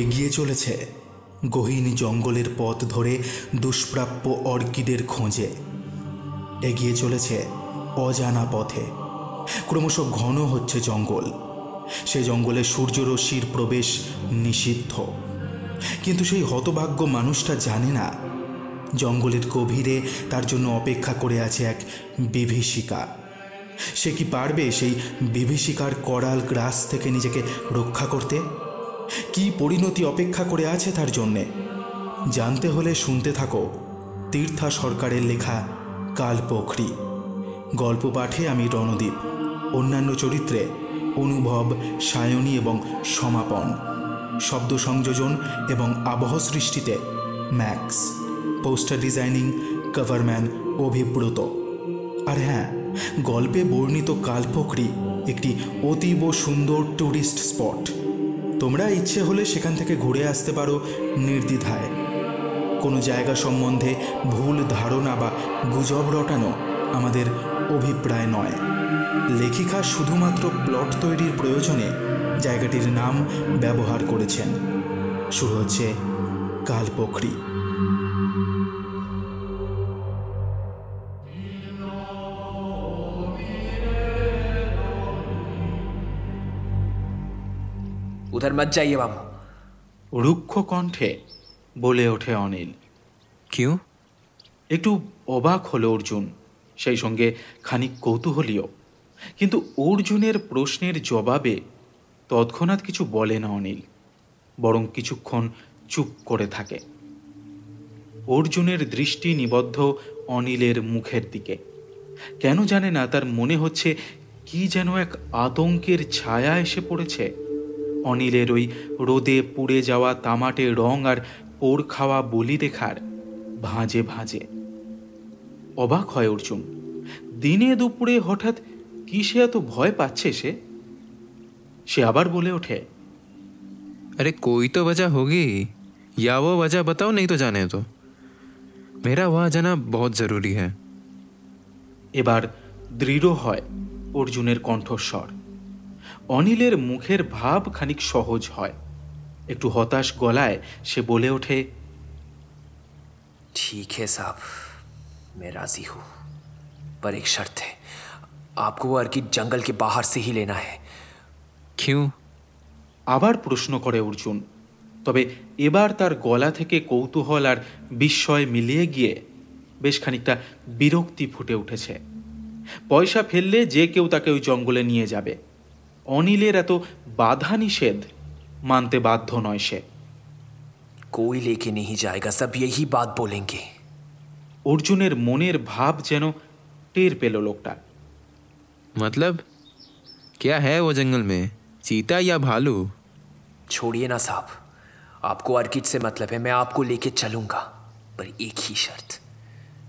এগিয়ে চলেছে গহীন জঙ্গলের পথ ধরে দুষ্প্রাপ্য অর্কিডের খোঁজে। এগিয়ে চলেছে অজানা পথে। ক্রমশ ঘন হচ্ছে জঙ্গল। সে জঙ্গলে সূর্যরশ্মির প্রবেশ নিষিদ্ধ। কিন্তু সেই হতভাগ্য মানুষটা জানে না জঙ্গলের গভীরে তার জন্য অপেক্ষা করে আছে এক বিভীষিকা। সে কি পারবে সেই বিভীষিকার করাল গ্রাস থেকে নিজেকে রক্ষা করতে? কি পরিণতি অপেক্ষা করে আছে তার জন্যে? জানতে হলে শুনতে থাকো তীর্থা সরকারের লেখা কালপোখরি। গল্প পাঠে আমি রণদীপ, অন্যান্য চরিত্রে অনুভব, সায়নী এবং সমাপন, শব্দ সংযোজন এবং আবহ সৃষ্টিতে ম্যাক্স, পোস্টার ডিজাইনিং কভারম্যান অভিব্রত। আর হ্যাঁ, গল্পে বর্ণিত কালপোখরি একটি অতীব সুন্দর ট্যুরিস্ট স্পট। তোমরা ইচ্ছে হলে সেখান থেকে ঘুরে আসতে পারো নির্দ্বিধায়। কোনো জায়গা সম্বন্ধে ভুল ধারণা বা গুজব রটানো আমাদের অভিপ্রায় নয়। লেখিকা শুধুমাত্র প্লট তৈরির প্রয়োজনে জায়গাটির নাম ব্যবহার করেছেন। শুরু হচ্ছে কালপোখরি। उधर मत जाइए मामू। রুক্ষ কণ্ঠে বলে ওঠে অনিল। क्यों? একটু অবাক হলো অর্জুন, সেই সঙ্গে খানিক কৌতূহলীয়। কিন্তু অর্জুনের প্রশ্নের জবাবে তৎক্ষণাৎ কিছু বলে না অনিল, বরং কিছুক্ষণ চুপ করে থাকে। অর্জুনের দৃষ্টি নিবদ্ধ অনিলের মুখের দিকে। কেন জানে না তার মনে হচ্ছে কি যেন এক আতঙ্কের ছায়া এসে পড়েছে অনিলের ওই রোদে পুড়ে যাওয়া তামাটে রং আর পোড় খাওয়া বলি রেখার ভাঁজে ভাঁজে। অবাক হয় অর্জুন, দিনে দুপুরে হঠাৎ কিসে এত ভয় পাচ্ছে সে আবার বলে ওঠে, अरे कोई तो वजह होगी, या वो वजह बताओ, नहीं तो जाने दो। मेरा वहाँ जाना बहुत ज़रूरी है। এবার দৃঢ় হয় অর্জুনের কণ্ঠস্বর। অনিলের মুখের ভাব খানিক সহজ হয়। একটু হতাশ গলায় সে বলে ওঠে, ठीक है साहब, मैं राजी हूं, पर एक शर्त है। आपको वो अर्किड जंगल के बाहर से ही लेना है। क्यों? আবার প্রশ্ন করে অর্জুন। তবে এবার তার গলা থেকে কৌতূহল আর বিস্ময় মিলিয়ে গিয়ে বেশ খানিকটা বিরক্তি ফুটে উঠেছে। পয়সা ফেললে যে কেউ তাকে ওই জঙ্গলে নিয়ে যাবে। অনিলের এত বাধা নিষেধ মানতে বাধ্য নয় সে। कोई लेके नहीं जाएगा, सब यही बात बोलेंगे। অর্জুনের মনের ভাব যেন টের পেল লোকটা। मतलब क्या है वो जंगल में, चीता या भालू? छोड़िए ना साहब, आपको अर्किड से मतलब है, मैं आपको लेके चलूंगा, पर एक ही शर्त,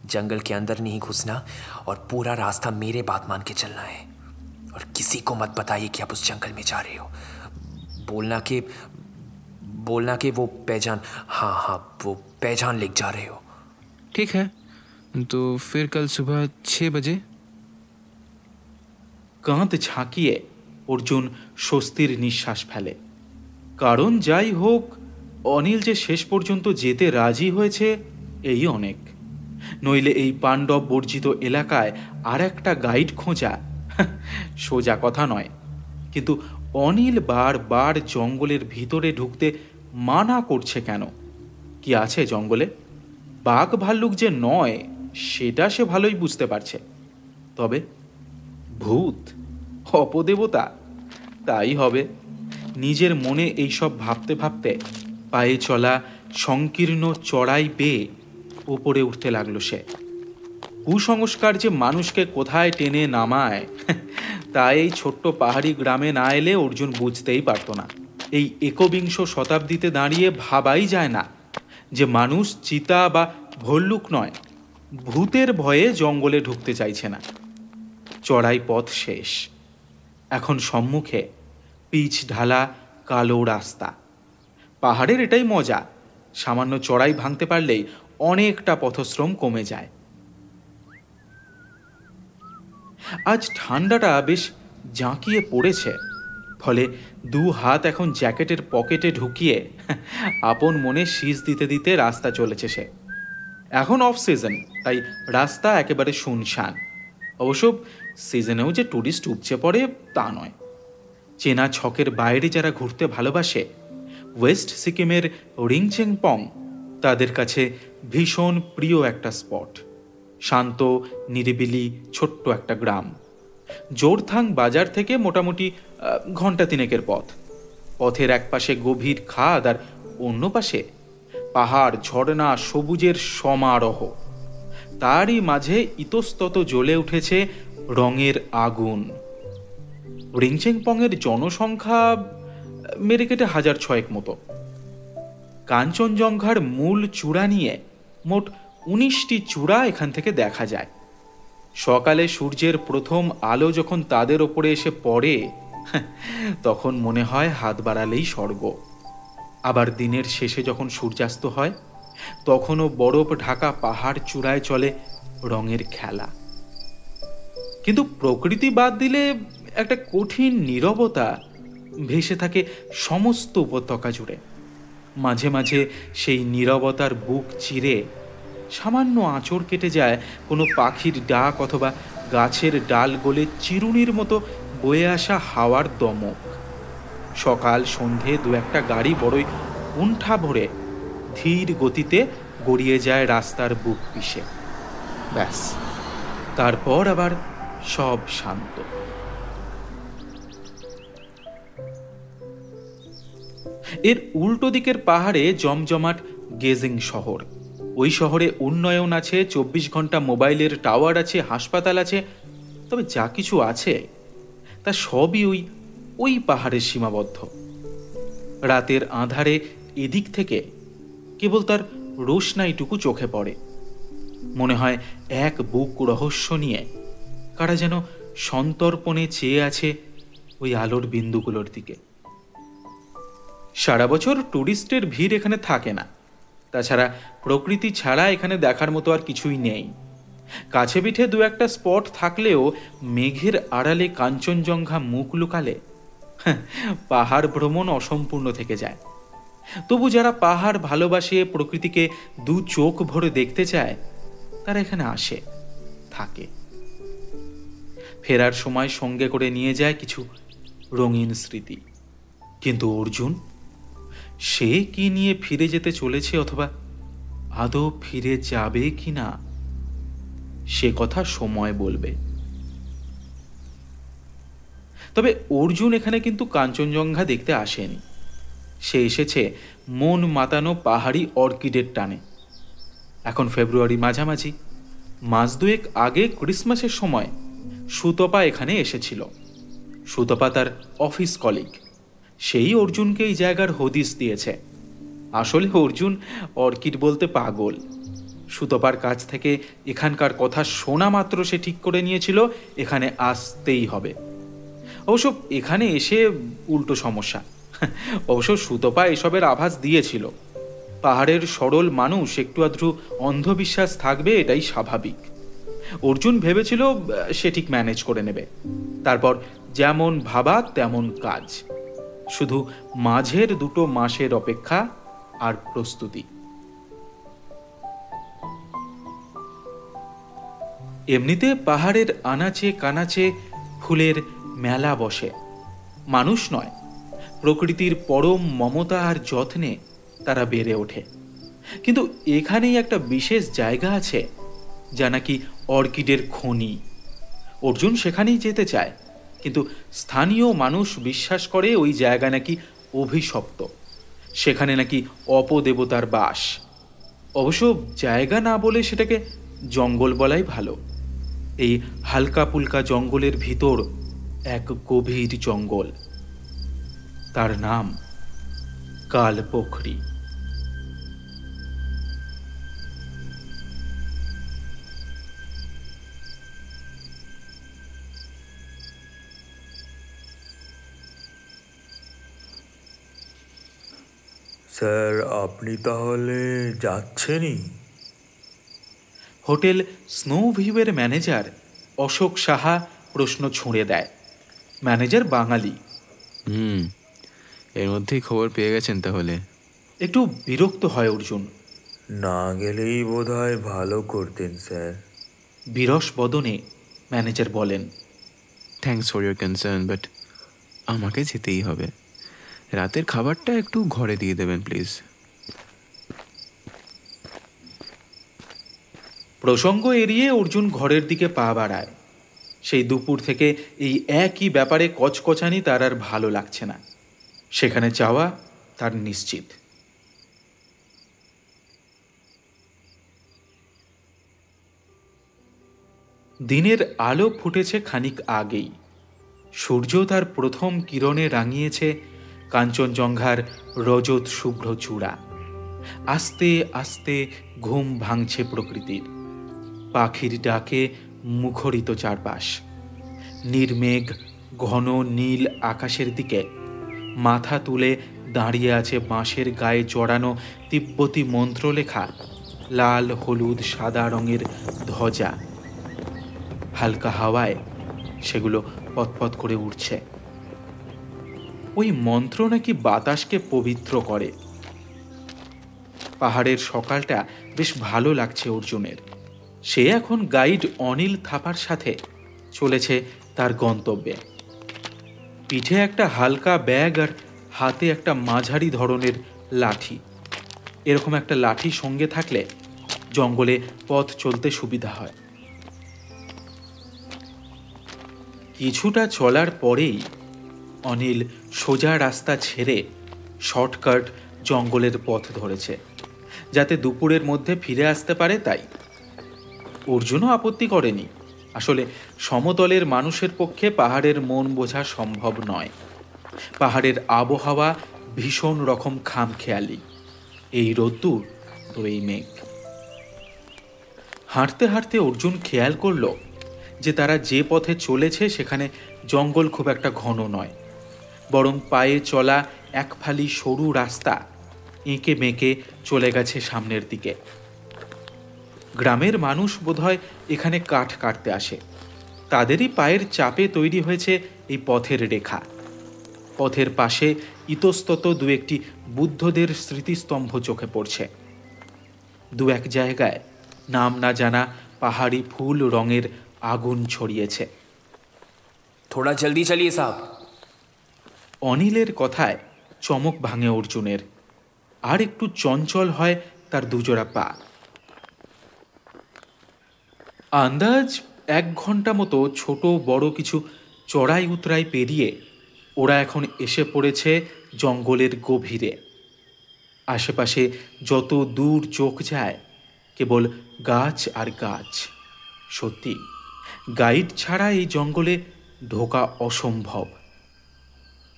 जंगल के अंदर नहीं घुसना और पूरा रास्ता मेरे बात मान के चलना है। और किसी को मत बताइए कि आप उस जंगल में जा रहे हो। बोलना कि वो पहचान, हाँ वो पहचान लेके जा रहे हो। ठीक है, तो फिर कल सुबह 6 बजे। কাঁধ ঝাঁকিয়ে অর্জুন স্বস্তির নিঃশ্বাস ফেলে। কারণ যাই হোক, অনিল যে শেষ পর্যন্ত যেতে রাজি হয়েছে এই অনেক। নইলে এই পাণ্ডব বর্জিত এলাকায় আর একটা গাইড খোঁজা সোজা কথা নয়। কিন্তু অনিল বারবার জঙ্গলের ভিতরে ঢুকতে মানা করছে কেন? কি আছে জঙ্গলে? বাঘ ভাল্লুক যে নয় সেটা সে ভালোই বুঝতে পারছে। তবে ভূত, অপদেবতা, তাই হবে। নিজের মনে এইসব ভাবতে ভাবতে পায়ে চলা সংকীর্ণ চড়াই বেয়ে উপরে উঠতে লাগলো সে। কুসংস্কার যে মানুষকে কোথায় টেনে নামায় তা এই ছোট্ট পাহাড়ি গ্রামে না এলে অর্জুন বুঝতেই পারত না। এই একবিংশ শতাব্দীতে দাঁড়িয়ে ভাবাই যায় না যে মানুষ চিতা বা ভল্লুক নয়, ভূতের ভয়ে জঙ্গলে ঢুকতে চাইছে না। চড়াই পথ শেষ। এখন সম্মুখে পিচ ঢালা কালো রাস্তা। পাহাড়ের এটাই মজা, সামান্য চড়াই ভাঙতে পারলেই অনেকটা পথশ্রম কমে যায়। আজ ঠান্ডাটা বেশ জাঁকিয়ে পড়েছে। ফলে দু হাত এখন জ্যাকেটের পকেটে ঢুকিয়ে আপন মনে শীষ দিতে দিতে রাস্তা চলেছে সে। এখন অফ সিজন, তাই রাস্তা একেবারে শুনশান। অবশ্য সিজনেও যে ট্যুরিস্ট উপচে পড়ে তা নয়। চেনা ছকের বাইরে যারা ঘুরতে ভালোবাসে, ওয়েস্ট সিকিমের রিংচেংপং তাদের কাছে ভীষণ প্রিয় একটা স্পট। শান্ত নিরিবিলি ছোট্ট একটা গ্রাম। জোরথাং বাজার থেকে মোটামুটি ঘন্টা তিনেকের পথ। পথের এক পাশে গভীর খাদ আর অন্য পাশে পাহাড়, ঝর্ণা, সবুজের সমারোহ। তারই মাঝে ইতস্তত জ্বলে উঠেছে রঙের আগুন। রিংচেংপংয়ের জনসংখ্যা মেরে কেটে 1006 মতো। কাঞ্চনজঙ্ঘার মূল চূড়া নিয়ে মোট 19টি চূড়া এখান থেকে দেখা যায়। সকালে সূর্যের প্রথম আলো যখন তাদের ওপরে এসে পড়ে, তখন মনে হয় হাত বাড়ালেই স্বর্গ। আবার দিনের শেষে যখন সূর্যাস্ত হয়, তখনও বরফ ঢাকা পাহাড় চূড়ায় চলে রঙের খেলা। কিন্তু প্রকৃতি বাদ দিলে একটা কঠিন নীরবতা ভেসে থাকে সমস্ত উপত্যকা জুড়ে। মাঝে মাঝে সেই নীরবতার বুক চিরে সামান্য আঁচড় কেটে যায় কোনো পাখির ডাক অথবা গাছের ডাল গলে চিরুনির মতো বয়ে আসা হাওয়ার দমক। সকাল সন্ধে দু একটা গাড়ি বড়ই উণ্ঠা ভরে ধীর গতিতে গড়িয়ে যায় রাস্তার বুক পিষে। ব্যাস, তারপর আবার সব শান্ত। এর উল্টো দিকের পাহাড়ে জমজমাট গেজিং শহর। ওই শহরে উন্নয়ন আছে, 24 ঘন্টা মোবাইলের টাওয়ার আছে, হাসপাতাল আছে। তবে যা কিছু আছে তা সবই ওই পাহাড়ের সীমাবদ্ধ। রাতের আঁধারে এদিক থেকে কেবল তার রোশনাইটুকু চোখে পড়ে। মনে হয় এক বুক রহস্য নিয়ে কারা যেন সন্তর্পণে চেয়ে আছে ওই আলোর বিন্দুগুলোর দিকে। সারা বছর টুরিস্টের ভিড় এখানে থাকে না। তাছাড়া প্রকৃতি ছাড়া এখানে দেখার মতো আর কিছুই নেই। কাছে পিঠে দু একটা স্পট থাকলেও মেঘের আড়ালে কাঞ্চনজঙ্ঘা মুখ লুকালে পাহাড় ভ্রমণ অসম্পূর্ণ থেকে যায়। তবু যারা পাহাড় ভালোবাসে, প্রকৃতিকে দু চোখ ভরে দেখতে চায়, তারা এখানে আসে, থাকে। ফেরার সময় সঙ্গে করে নিয়ে যায় কিছু রঙিন স্মৃতি। কিন্তু অর্জুন, সে কি নিয়ে ফিরে যেতে চলেছে অথবা আদৌ ফিরে যাবে কি না, সে কথা সময় বলবে। তবে অর্জুন এখানে কিন্তু কাঞ্চনজঙ্ঘা দেখতে আসেনি। সে এসেছে মন মাতানো পাহাড়ি অর্কিডের টানে। এখন ফেব্রুয়ারি মাঝামাঝি। মাস দুয়েক আগে ক্রিসমাসের সময় সুতপা এখানে এসেছিল। সুতপা তার অফিস কলিগ। সেই অর্জুনকে এই জায়গার হদিস দিয়েছে। আসলে অর্জুন অর্কিড বলতে পাগল। সুতপার কাছ থেকে এখানকার কথা শোনা মাত্র সে ঠিক করে নিয়েছিল এখানে আসতেই হবে। অবশ্য এখানে এসে উল্টো সমস্যা। অবশ্য সুতপা এসবের আভাস দিয়েছিল। পাহাড়ের সরল মানুষ একটু আধটু অন্ধবিশ্বাস থাকবে, এটাই স্বাভাবিক। অর্জুন ভেবেছিল সে ঠিক ম্যানেজ করে নেবে। তারপর যেমন ভাবা তেমন কাজ। শুধু মাঝের 2 মাসের অপেক্ষা আর প্রস্তুতি। এমনিতে পাহাড়ের আনাচে কানাচে ফুলের মেলা বসে। মানুষ নয়, প্রকৃতির পরম মমতা আর যত্নে তারা বেড়ে ওঠে। কিন্তু এখানেই একটা বিশেষ জায়গা আছে যা নাকি অর্কিডের খনি। অর্জুন সেখানেই যেতে চায়, কিন্তু স্থানীয় মানুষ বিশ্বাস করে ওই জায়গা নাকি অভিশপ্ত। সেখানে নাকি অপদেবতার বাস। অবশ্য জায়গা না বলে সেটাকে জঙ্গল বলাই ভালো। এই হালকা পুলকা জঙ্গলের ভিতর এক গভীর জঙ্গল, তার নাম কালপোখরি। স্যার, আপনি তাহলে যাচ্ছেনই? হোটেল স্নো ভিউয়ের ম্যানেজার অশোক সাহা প্রশ্ন ছুঁড়ে দেয়। ম্যানেজার বাঙালি, এর মধ্যেই খবর পেয়ে গেছেন তাহলে। একটু বিরক্ত হয় অর্জুন। না গেলেই বোধহয় ভালো করতেন স্যার। বিরস বদনে ম্যানেজার বলেন, thanks for your concern, but আমাকে যেতেই হবে। রাতের খাবারটা একটু ঘরে দিয়ে দেবেন প্লিজ। প্রসঙ্গ এড়িয়ে অর্জুন ঘরের দিকে পা বাড়ায়। সেই দুপুর থেকে এই একই ব্যাপারে কচকচানি তার আর ভালো লাগছে না। সেখানে যাওয়া তার নিশ্চিত। দিনের আলো ফুটেছে খানিক আগেই। সূর্য তার প্রথম কিরণে রাঙিয়েছে কাঞ্চনজঙ্ঘার রজত শুভ্র চূড়া। আস্তে আস্তে ঘুম ভাঙছে প্রকৃতির। পাখির ডাকে মুখরিত চারপাশ। নির্মেঘ ঘন নীল আকাশের দিকে মাথা তুলে দাঁড়িয়ে আছে বাঁশের গায়ে জড়ানো তিব্বতী মন্ত্রলেখা লাল হলুদ সাদা রঙের ধ্বজা। হালকা হাওয়ায় সেগুলো পতপত করে উঠছে। ওই মন্ত্র নাকি বাতাসকে পবিত্র করে। পাহাড়ের সকালটা বেশ ভালো লাগছে অর্জুনের। সে এখন গাইড অনিল থাপার সাথে চলেছে তার গন্তব্যে। পিঠে একটা হালকা ব্যাগ আর হাতে একটা মাঝারি ধরনের লাঠি। এরকম একটা লাঠি সঙ্গে থাকলে জঙ্গলে পথ চলতে সুবিধা হয়। কিছুটা চলার পরেই অনিল সোজা রাস্তা ছেড়ে শর্টকাট জঙ্গলের পথ ধরেছে, যাতে দুপুরের মধ্যে ফিরে আসতে পারে। তাই অর্জুনও আপত্তি করেনি। আসলে সমতলের মানুষের পক্ষে পাহাড়ের মন বোঝা সম্ভব নয়। পাহাড়ের আবহাওয়া ভীষণ রকম খামখেয়ালি। এই রোদ্দুর তো এই মেঘ। হাঁটতে হাঁটতে অর্জুন খেয়াল করল যে তারা যে পথে চলেছে সেখানে জঙ্গল খুব একটা ঘন নয়, বরং পায়ে চলা এক ফালি সরু রাস্তা এঁকে বেঁকে চলে গেছে সামনের দিকে। গ্রামের মানুষ বোধহয় এখানে কাঠ কাটতে আসে। তাদেরই পায়ের চাপে তৈরি হয়েছে এই পথের রেখা। পথের পাশে ইতস্তত দু একটি বুদ্ধদের স্মৃতিস্তম্ভ চোখে পড়ছে। দু এক জায়গায় নাম না জানা পাহাড়ি ফুল রঙের আগুন ছড়িয়েছে। थोड़ा जल्दी चलिए साहब। অনিলের কথায় চমক ভাঙে অর্জুনের। আর একটু চঞ্চল হয় তার দুজোড়া পা। আন্দাজ 1 ঘন্টা মতো ছোট বড় কিছু চড়াই উতরাই পেরিয়ে ওরা এখন এসে পড়েছে জঙ্গলের গভীরে। আশেপাশে যত দূর চোখ যায় কেবল গাছ আর গাছ। সত্যি গাইড ছাড়া এই জঙ্গলে ঢোকা অসম্ভব।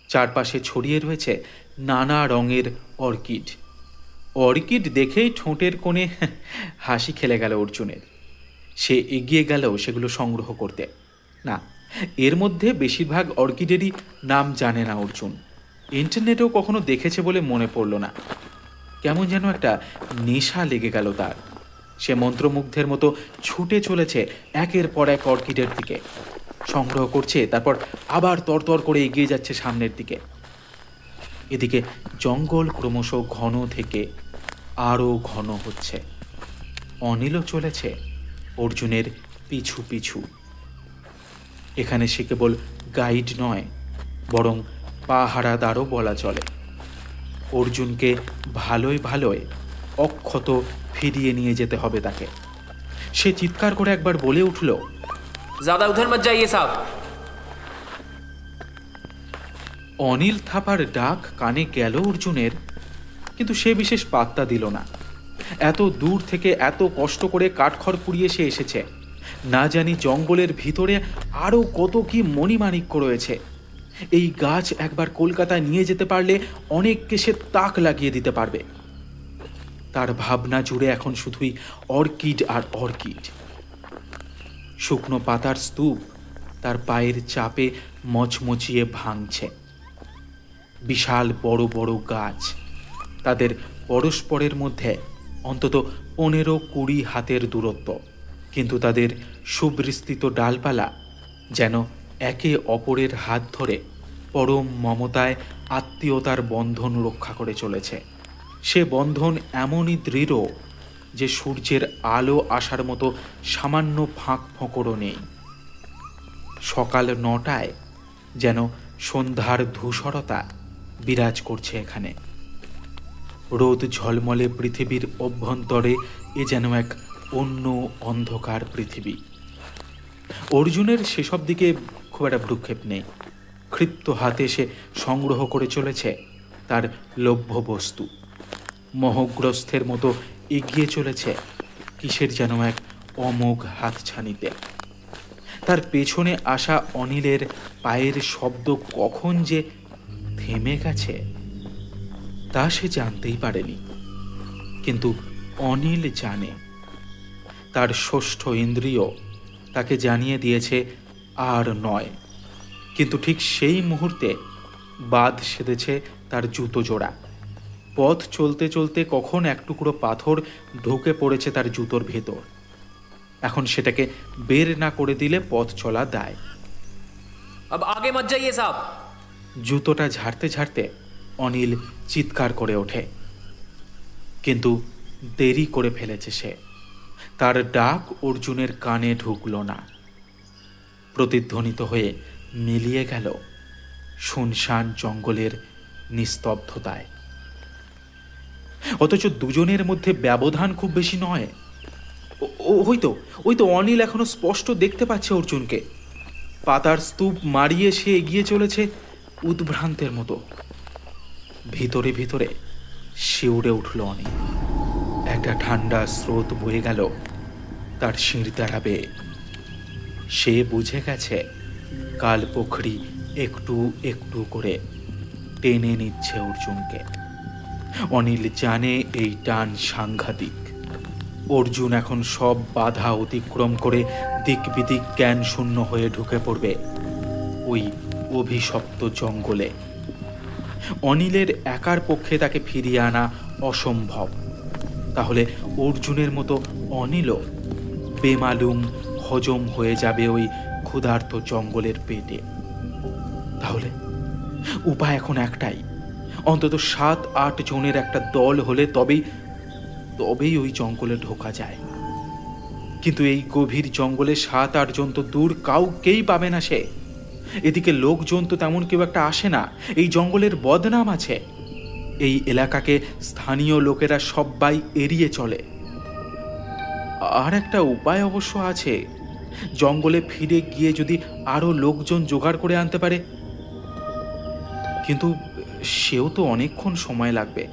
চারপাশে ছড়িয়ে রয়েছে নানা রঙের অর্কিড। অর্কিড দেখেই ঠোঁটের কোণে হাসি খেলে গেল অর্জুনের। সে এগিয়ে গেল সেগুলো সংগ্রহ করতে। না, এর মধ্যে বেশিরভাগ অর্কিডেরই নাম জানে না অর্জুন। ইন্টারনেটেও কখনো দেখেছে বলে মনে পড়ল না। কেমন যেন একটা নেশা লেগে গেল তার। সে মন্ত্রমুগ্ধের মতো ছুটে চলেছে একের পর এক অর্কিডের দিকে। সংগ্রহ করছে, তারপর আবার তরতর করে এগিয়ে যাচ্ছে সামনের দিকে। এদিকে জঙ্গল ক্রমশ ঘন থেকে আরও ঘন হচ্ছে। অনিলও চলেছে অর্জুনের পিছু পিছু। এখানে সে কেবল গাইড নয়, বরং পাহারাদারও বলা চলে। অর্জুনকে ভালোই ভালোই অক্ষত ফিরিয়ে নিয়ে যেতে হবে তাকে। সে চিৎকার করে একবার বলে উঠল, ज्यादा उधर मत जाइए साहब। অনিল থাপার ডাক কানে গেল অর্জুনের, কিন্তু সে বিশেষ পাত্তা দিল না। এত দূর থেকে এত কষ্ট করে কাঠখড় পুড়িয়ে সে এসেছে। না জানি জঙ্গলের ভিতরে আরও কত কি মণিমাণিক্য রয়েছে। এই গাছ একবার কলকাতায় নিয়ে যেতে পারলে অনেককে সে তাক লাগিয়ে দিতে পারবে। তার ভাবনা জুড়ে এখন শুধুই অর্কিড আর অর্কিড। শুকনো পাতার স্তূপ তার পায়ের চাপে মচমচিয়ে ভাঙছে। বিশাল বড় বড় গাছ, তাদের পরস্পরের মধ্যে অন্তত 15-20 হাতের দূরত্ব, কিন্তু তাদের সুবিস্তৃত ডালপালা যেন একে অপরের হাত ধরে পরম মমতায় আত্মীয়তার বন্ধন রক্ষা করে চলেছে। সে বন্ধন এমনই দৃঢ় যে সূর্যের আলো আসার মতো সামান্য ফাঁক ফোঁকরও নেই। সকাল 9টায় যেন সন্ধ্যার ধূসরতা বিরাজ করছে এখানে। রোদ ঝলমলে পৃথিবীর অভ্যন্তরে এ যেন এক অন্য অন্ধকার পৃথিবী। অর্জুনের সেসব দিকে খুব একটা ভ্রুক্ষেপ নেই। ক্ষিপ্ত হাতে সে সংগ্রহ করে চলেছে তার লভ্য বস্তু। মোহগ্রস্থের মতো এগিয়ে চলেছে কিসের যেন এক অমোঘ হাতছানিতে। তার পেছনে আসা অনিলের পায়ের শব্দ কখন যে থেমে গেছে তা সে জানতেই পারেনি, কিন্তু অনিল জানে। তার ষষ্ঠ ইন্দ্রিয় তাকে জানিয়ে দিয়েছে আর নয়। কিন্তু ঠিক সেই মুহূর্তে বাদ সেধেছে তার জুতো জোড়া। পথ চলতে চলতে কখন এক টুকরো পাথর ঢুকে পড়েছে তার জুতোর ভেতর। এখন সেটাকে বের না করে দিলে পথ চলা দায়। अब आगे मत जाइए साहब। জুতোটা ঝাড়তে ঝাড়তে অনিল চিৎকার করে ওঠে, কিন্তু দেরি করে ফেলেছে সে। তার ডাক অর্জুনের কানে ঢুকল না, প্রতিধ্বনিত হয়ে মিলিয়ে গেল শুনশান জঙ্গলের নিস্তব্ধতায়। অথচ দুজনের মধ্যে ব্যবধান খুব বেশি নয়। ওই তো অনিল এখনো স্পষ্ট দেখতে পাচ্ছে অর্জুনকে। পাতার স্তূপ মারিয়ে সে এগিয়ে চলেছে উদ্ভ্রান্তের মতো। ভিতরে ভিতরে শিউরে উঠল অনিল। একটা ঠান্ডা স্রোত বয়ে গেল তার শির দ্বারা বেয়ে। সে বুঝে গেছে কাল পোখরি একটু একটু করে টেনে নিচ্ছে অর্জুনকে। অনিল জানে এই টান সাংঘাতিক। অর্জুন এখন সব বাধা অতিক্রম করে দিক বিদিক জ্ঞান শূন্য হয়ে ঢুকে পড়বে ওই অভিশপ্ত জঙ্গলে। অনিলের একার পক্ষে তাকে ফিরিয়ে আনা অসম্ভব। তাহলে অর্জুনের মতো অনিলও বেমালুম হজম হয়ে যাবে ওই ক্ষুধার্ত জঙ্গলের পেটে। তাহলে উপায় এখন একটাই, অন্তত 7-8 জনের একটা দল হলে তবেই ওই জঙ্গলে ঢোকা যায়। কিন্তু এই গভীর জঙ্গলে 7-8 জন তো দূর, কাউকেই পাবে না সে। এদিকে লোকজন তো তেমন কেউ একটা আসে না। এই জঙ্গলের বদনাম আছে। এই এলাকাকে স্থানীয় লোকেরা সবাই এড়িয়ে চলে। আর একটা উপায় অবশ্য আছে, জঙ্গলে ফিরে গিয়ে যদি আরো লোকজন জোগাড় করে আনতে পারে। কিন্তু সেও তো অনেকক্ষণ সময় লাগবে।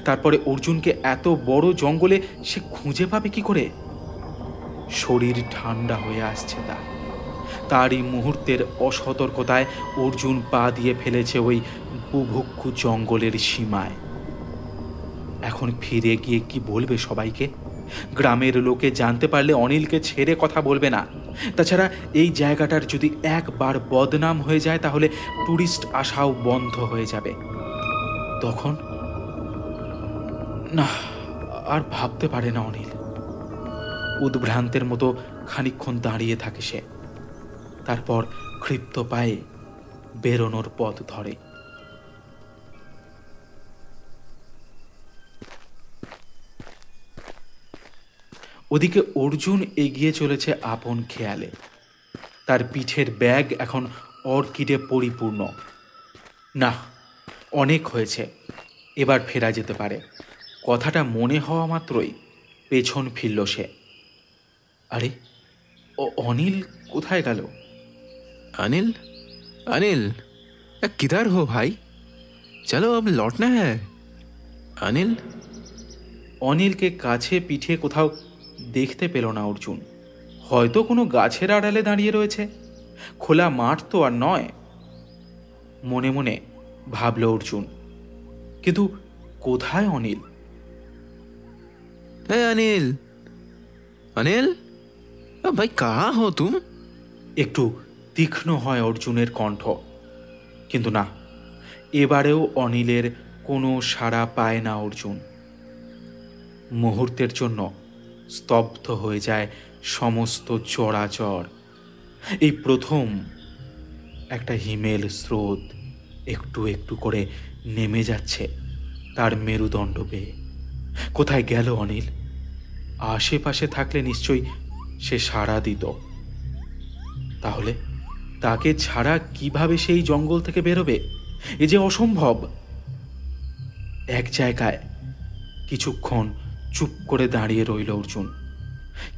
তারপরে অর্জুনকে এত বড় জঙ্গলে সে খুঁজে পাবে কি করে? শরীর ঠান্ডা হয়ে আসছে তারই মুহূর্তের অসতর্কতায় অর্জুন পা দিয়ে ফেলেছে ওই বুভুক্ষু জঙ্গলের সীমায়। এখন ফিরে গিয়ে কি বলবে সবাইকে? গ্রামের লোকে জানতে পারলে অনিলকে ছেড়ে কথা বলবে না। তাছাড়া এই জায়গাটার যদি একবার বদনাম হয়ে যায় তাহলে টুরিস্ট আসাও বন্ধ হয়ে যাবে। তখন না, আর ভাবতে পারে না অনিল। উদ্ভ্রান্তের মতো খানিকক্ষণ দাঁড়িয়ে থাকে সে। তারপর ক্ষিপ্ত পায়ে বেরোনোর পথ ধরে। ওদিকে অর্জুন এগিয়ে চলেছে আপন খেয়ালে। তার পিঠের ব্যাগ এখন অর্কিডে পরিপূর্ণ। না, অনেক হয়েছে, এবার ফেরা যেতে পারে। কথাটা মনে হওয়া মাত্রই পেছন ফিরল সে। আরে, অনিল কোথায় গেল? अनिल अनिल किधर हो भाई? चलो अब लौटना है। अनिल অনিলকে কাছে পিঠে কোথাও দেখতে পেল না অর্জুন। হয়তো কোনো গাছের আড়ালে দাঁড়িয়ে রয়েছে। খোলা মাঠ তো আর নয়, মনে মনে ভাবল অর্জুন। কিন্তু কোথায় অনিল? अनिल अनिल भाई कहाँ हो तुम? একটু তীক্ষ্ণ হয় অর্জুনের কণ্ঠ। কিন্তু না, এবারেও অনিলের কোনো সাড়া পায় না অর্জুন। মুহূর্তের জন্য স্তব্ধ হয়ে যায় সমস্ত চরাচর। এই প্রথম একটা হিমেল স্রোত একটু একটু করে নেমে যাচ্ছে তার মেরুদণ্ড বেয়ে। কোথায় গেল অনিল? আশেপাশে থাকলে নিশ্চয়ই সে সাড়া দিত। তাহলে তাকে ছাড়া কিভাবে সেই জঙ্গল থেকে বেরোবে? এ যে অসম্ভব। এক জায়গায় কিছুক্ষণ চুপ করে দাঁড়িয়ে রইল অর্জুন।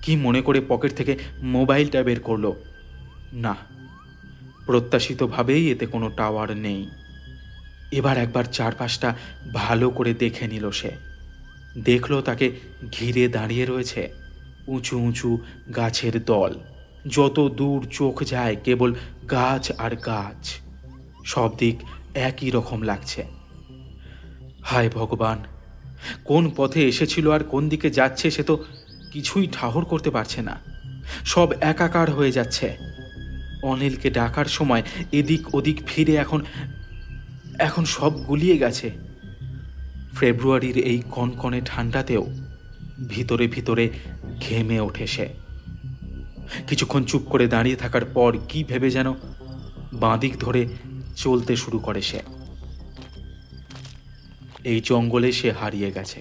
কি মনে করে পকেট থেকে মোবাইলটা বের করলো। না, প্রত্যাশিতভাবেই এতে কোনো টাওয়ার নেই। এবার একবার চারপাশটা ভালো করে দেখে নিল সে। দেখলো তাকে ঘিরে দাঁড়িয়ে রয়েছে উঁচু উঁচু গাছের দল। যত দূর চোখ যায় কেবল গাছ আর গাছ। সব দিক একই রকম লাগছে। হায় ভগবান, কোন পথে এসেছিল আর কোন দিকে যাচ্ছে সে তো কিছুই ঠাহর করতে পারছে না। সব একাকার হয়ে যাচ্ছে। অনিলকে ডাকার সময় এদিক ওদিক ফিরে এখন সব গুলিয়ে গেছে। ফেব্রুয়ারির এই কনকনে ঠান্ডাতেও ভিতরে ভিতরে ঘেমে ওঠে সে। কিছুক্ষণ চুপ করে দাঁড়িয়ে থাকার পর কি ভেবে যেন বাঁদিক ধরে চলতে শুরু করে সে। এই জঙ্গলে সে হারিয়ে গেছে,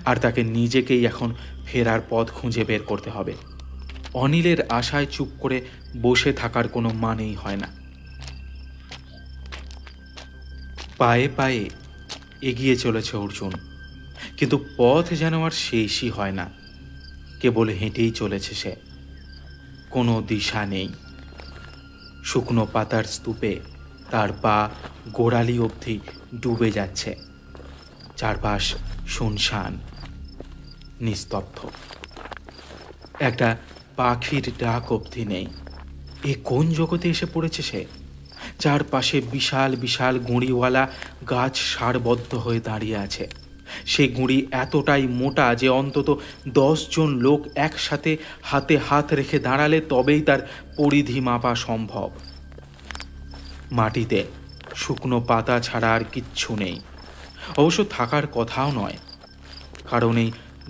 আর তাকে নিজেকেই এখন ফেরার পথ খুঁজে বের করতে হবে। অনিলের আশায় চুপ করে বসে থাকার কোনো মানেই হয় না। পায়ে পায়ে এগিয়ে চলেছে অর্জুন, কিন্তু পথ যেন আর শেষই হয় না। কেবল হেঁটেই চলেছে সে, কোনো দিশা নেই। শুকনো পাতার স্তূপে তার পা গোড়ালি অবধি ডুবে যাচ্ছে। চারপাশ শুনশান, নিস্তব্ধ। একটা পাখির ডাক অবধি নেই। এ কোন জগতে এসে পড়েছে সে? চারপাশে বিশাল বিশাল গুঁড়িওয়ালা গাছ সারবদ্ধ হয়ে দাঁড়িয়ে আছে। সে গুঁড়ি এতটাই মোটা যে অন্তত 10 জন লোক একসাথে হাতে হাত রেখে দাঁড়ালে তবেই তার পরিধি মাপা সম্ভব। মাটিতে শুকনো পাতা ছাড়া আর কিচ্ছু নেই। অবশ্য থাকার কথাও নয়, কারণ এই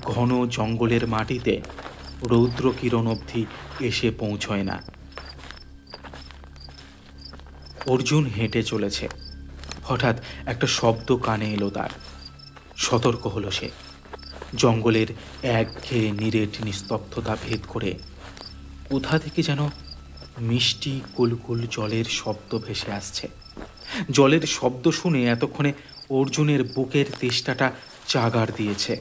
ঘন জঙ্গলের মাটিতে রৌদ্র কিরণ অবধি এসে পৌঁছয় না। অর্জুন হেঁটে চলেছে। হঠাৎ একটা শব্দ কানে এলো তার। সতর্ক হলো সে। জঙ্গলের একঘেয়ে নিরেট নিস্তব্ধতা ভেদ করে কোথা থেকে যেন মিষ্টি কুলকুল জলের শব্দ ভেসে আসছে। জলের শব্দ শুনে এতক্ষণে অর্জুনের বুকের তেষ্টাটা জাগার দিয়েছে।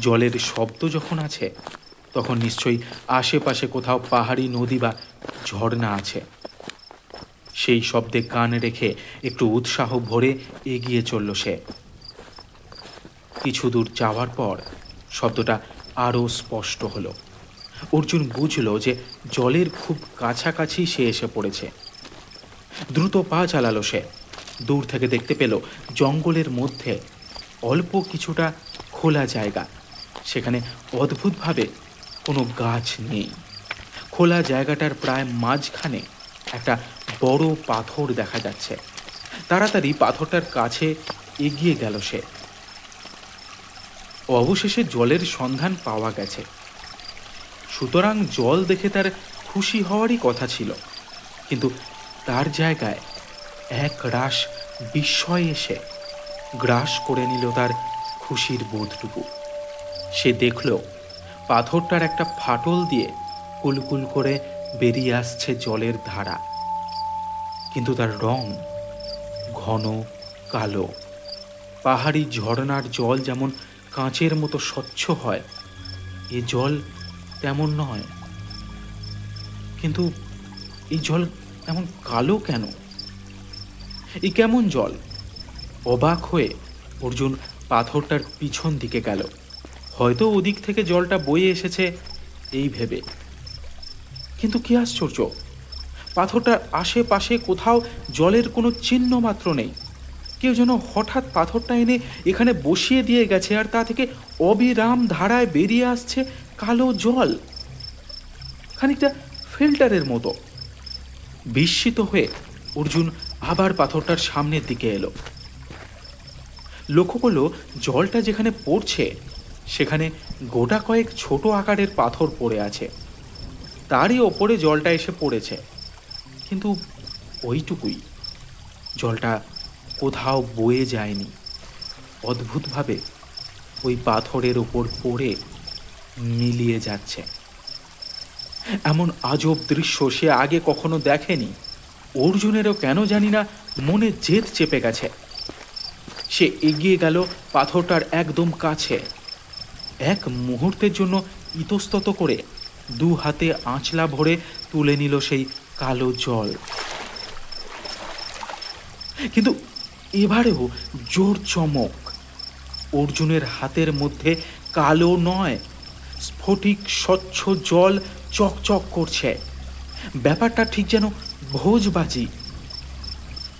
জলের শব্দ যখন আছে তখন নিশ্চয়ই আশেপাশে কোথাও পাহাড়ি নদী বা ঝর্ণা আছে। সেই শব্দে কান রেখে একটু উৎসাহ ভরে এগিয়ে চলল সে। কিছু দূর যাওয়ার পর শব্দটা আরও স্পষ্ট হলো। অর্জুন বুঝল যে জলের খুব কাছাকাছি সে এসে পড়েছে। দ্রুত পা চালালো সে। দূর থেকে দেখতে পেল জঙ্গলের মধ্যে অল্প কিছুটা খোলা জায়গা। সেখানে অদ্ভুতভাবে কোনো গাছ নেই। খোলা জায়গাটার প্রায় মাঝখানে একটা বড় পাথর দেখা যাচ্ছে। তাড়াতাড়ি পাথরটার কাছে এগিয়ে গেল সে। অবশেষে জলের সন্ধান পাওয়া গেছে। সুতরাং জল দেখে তার খুশি হওয়ারই কথা ছিল, কিন্তু তার জায়গায় এক রাশ বিস্ময় এসে গ্রাস করে নিল তার খুশির বোধটুকু। সে দেখল পাথরটার একটা ফাটল দিয়ে কুলকুল করে বেরিয়ে আসছে জলের ধারা, কিন্তু তার রং ঘন কালো। পাহাড়ি ঝর্ণার জল যেমন কাঁচের মতো স্বচ্ছ হয়, এ জল তেমন নয়। কিন্তু এই জল এমন কালো কেন? এই কেমন জল? অবাক হয়ে অর্জুন পাথরটার পিছন দিকে গেল। হয়তো ওদিক থেকে জলটা বয়ে এসেছে এই ভেবে। কিন্তু কি আশ্চর্য, পাথরটার আশেপাশে কোথাও জলের কোনো চিহ্ন মাত্র নেই। কেউ যেন হঠাৎ পাথরটা এনে এখানে বসিয়ে দিয়ে গেছে, আর তা থেকে অবিরাম ধারায় বেরিয়ে আসছে কালো জল, খানিকটা ফিল্টারের মতো। বিস্মিত হয়ে অর্জুন আবার পাথরটার সামনের দিকে এলো। লক্ষ্য করলো জলটা যেখানে পড়ছে সেখানে গোটা কয়েক ছোট আকারের পাথর পড়ে আছে। তারই ওপরে জলটা এসে পড়েছে, কিন্তু ওইটুকুই। জলটা কোথাও বয়ে যায়নি, অদ্ভুতভাবে ওই পাথরের ওপর পড়ে মিলিয়ে যাচ্ছে। এমন আজব দৃশ্য সে আগে কখনো দেখেনি। অর্জুনেরও কেন জানি না মনে জেদ চেপে গেছে। সে এগিয়ে গেল পাথরটার একদম কাছে। এক মুহূর্তের জন্য ইতস্তত করে দু হাতে আঁচলা ভরে তুলে নিল সেই কালো জল। কিন্তু এবারেও জোর চমক। অর্জুনের হাতের মধ্যে কালো নয়, স্ফটিক স্বচ্ছ জল চকচক করছে। ব্যাপারটা ঠিক যেন ভোজবাজি।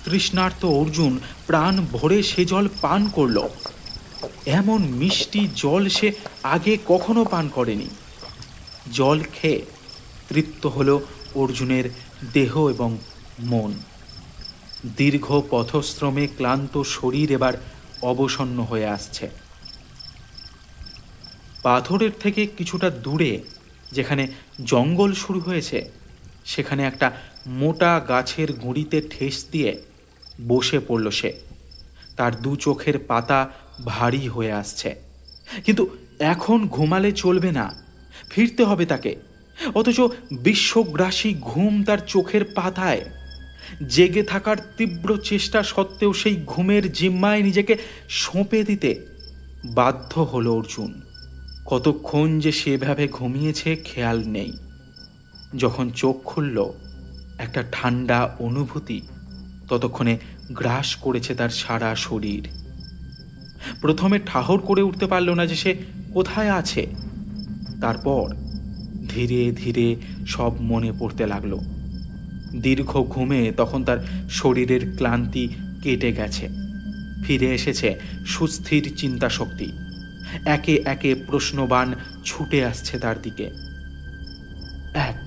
তৃষ্ণার্ত অর্জুন প্রাণ ভরে সে জল পান করল। এমন মিষ্টি জল সে আগে কখনো পান করেনি। জল খেয়ে তৃপ্ত হলো অর্জুনের দেহ এবং মন। দীর্ঘ পথশ্রমে ক্লান্ত শরীর এবার অবসন্ন হয়ে আসছে। পাথরের থেকে কিছুটা দূরে যেখানে জঙ্গল শুরু হয়েছে, সেখানে একটা মোটা গাছের গুঁড়িতে ঠেস দিয়ে বসে পড়ল সে। তার দু চোখের পাতা ভারী হয়ে আসছে। কিন্তু এখন ঘুমালে চলবে না, ফিরতে হবে তাকে। অথচ বিশ্বগ্রাসী ঘুম তার চোখের পাতায়। জেগে থাকার তীব্র চেষ্টা সত্ত্বেও সেই ঘুমের জিম্মায় নিজেকে সঁপে দিতে বাধ্য হলো অর্জুন। কতক্ষণ যে সেভাবে ঘুমিয়েছে খেয়াল নেই। যখন চোখ খুলল, একটা ঠান্ডা অনুভূতি ততক্ষণে গ্রাস করেছে তার সারা শরীর। প্রথমে ঠাহর করে উঠতে পারল না যে সে কোথায় আছে। তারপর ধীরে ধীরে সব মনে পড়তে লাগলো। দীর্ঘ ঘুমে তখন তার শরীরের ক্লান্তি কেটে গেছে। ফিরে এসেছে সুস্থির চিন্তা শক্তি। একে একে প্রশ্নবাণ ছুটে আসছে তার দিকে। এক,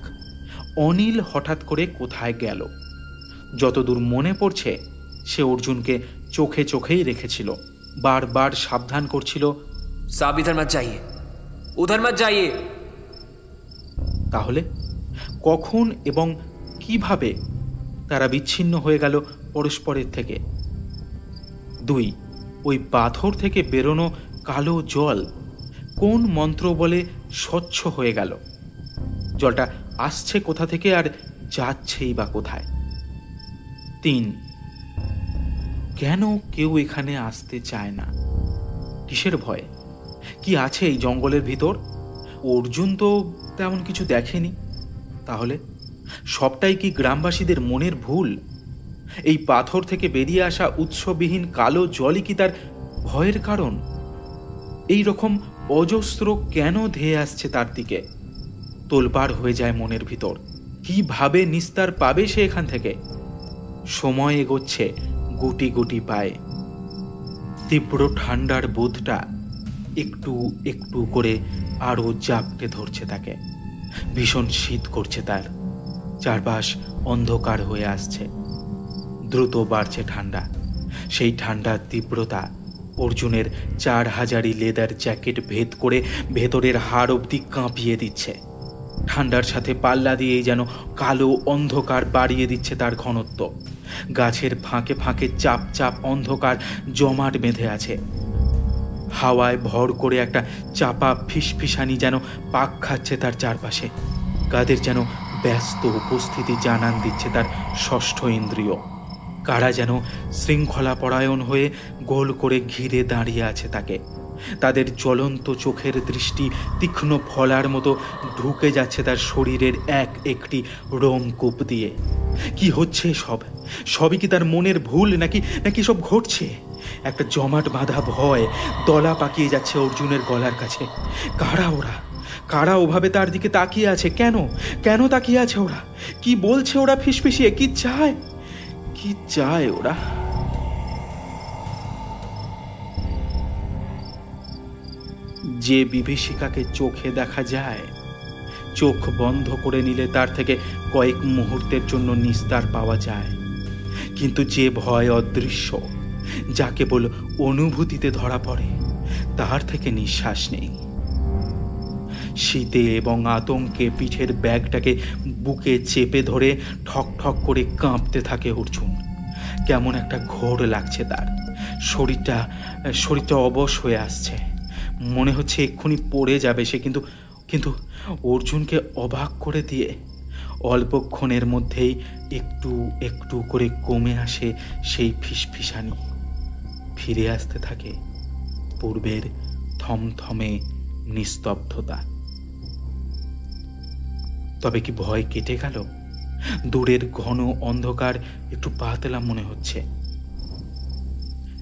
অনিল হঠাৎ করে কোথায় গেল? যতদূর মনে পড়ছে সে অর্জুনকে চোখে চোখেই রেখেছিল, বারবার সাবধান করছিল, साहब इधर मत जाइए, उधर मत जाइए। তাহলে কখন এবং কিভাবে তারা বিচ্ছিন্ন হয়ে গেল পরস্পরের থেকে? দুই, ওই পাথর থেকে বেরোনো কালো জল কোন মন্ত্র বলে স্বচ্ছ হয়ে গেল? জলটা আসছে কোথা থেকে আর যাচ্ছেই বা কোথায়? তিন, কেন কেউ এখানে আসতে চায় না? কিসের ভয়? কি আছে এই জঙ্গলের ভিতর? অর্জুন তো তেমন কিছু দেখেনি। তাহলে সবটাই কি গ্রামবাসীদের মনের ভুল? এই পাথর থেকে বেরিয়ে আসা উৎসবিহীন কালো জলই কি তার ভয়ের কারণ? এই রকম অজস্র কেন ধেয়ে আসছে তার দিকে? তোলপাড় হয়ে যায় মনের ভিতর। কিভাবে নিস্তার পাবে সে এখান থেকে? সময় এগোচ্ছে গুটি গুটি পায়ে। তীব্র ঠান্ডার বোধটা একটু একটু করে আরো জাপটে ধরছে তাকে। ভীষণ শীত করছে তার। চারপাশ অন্ধকার হয়ে আসছে। দ্রুত বাড়ছে ঠান্ডা। সেই ঠান্ডার তীব্রতা অর্জুনের 4000 লেদার জ্যাকেট ভেদ করে ভেতরের হাড় অবধি কাঁপিয়ে দিচ্ছে। ঠান্ডার সাথে পাল্লা দিয়েই যেন কালো অন্ধকার বাড়িয়ে দিচ্ছে তার ঘনত্ব। গাছের ফাঁকে ফাঁকে চাপ চাপ অন্ধকার জমাট বেঁধে আছে। হাওয়ায় ভর করে একটা চাপা ফিসফিসানি যেন পাক খাচ্ছে তার চারপাশে। কাদের যেন ব্যস্ত উপস্থিতি জানান দিচ্ছে তার ষষ্ঠ ইন্দ্রিয়। কারা যেন শৃঙ্খলা পরায়ণ হয়ে গোল করে ঘিরে দাঁড়িয়ে আছে তাকে। তাদের জ্বলন্ত চোখের দৃষ্টি তীক্ষ্ণ ফলার মতো ঢুকে যাচ্ছে তার শরীরের এক একটি রোমকূপ দিয়ে। কি হচ্ছে সব? সবই কি তার মনের ভুল, নাকি নাকি সব ঘটছে? একটা জমাট বাঁধা ভয় দলা পাকিয়ে যাচ্ছে অর্জুনের গলার কাছে। কারা ওরা? কারা ওভাবে তার দিকে তাকিয়ে আছে? কেন কেন তাকিয়ে আছে ওরা? কি বলছে ওরা ফিসফিসিয়ে? কি চায়? কি চায় ওরা? যে বিভীষিকাকে চোখে দেখা যায়, চোখ বন্ধ করে নিলে তার থেকে কয়েক মুহূর্তের জন্য নিস্তার পাওয়া যায়। কিন্তু যে ভয় অদৃশ্য, যা কেবল অনুভূতিতে ধরা পড়ে, তার থেকে নিঃশ্বাস নেই। শীতে এবং আতঙ্কে পিঠের ব্যাগটাকে বুকে চেপে ধরে ঠক ঠক করে কাঁপতে থাকে অর্জুন। কেমন একটা ঘোর লাগছে তার। শরীরটা অবশ হয়ে আসছে, মনে হচ্ছে এক্ষুনি পড়ে যাবে সে। কিন্তু কিন্তু অর্জুনকে অবাক করে দিয়ে অল্পক্ষণের মধ্যেই একটু একটু করে কমে আসে সেই ফিসফিসানি। ফিরে আসতে থাকে পূর্বের থমথমে নিস্তব্ধতা। তবে কি ভয় কেটে গেল? দূরের ঘন অন্ধকার একটু পাতলা মনে হচ্ছে।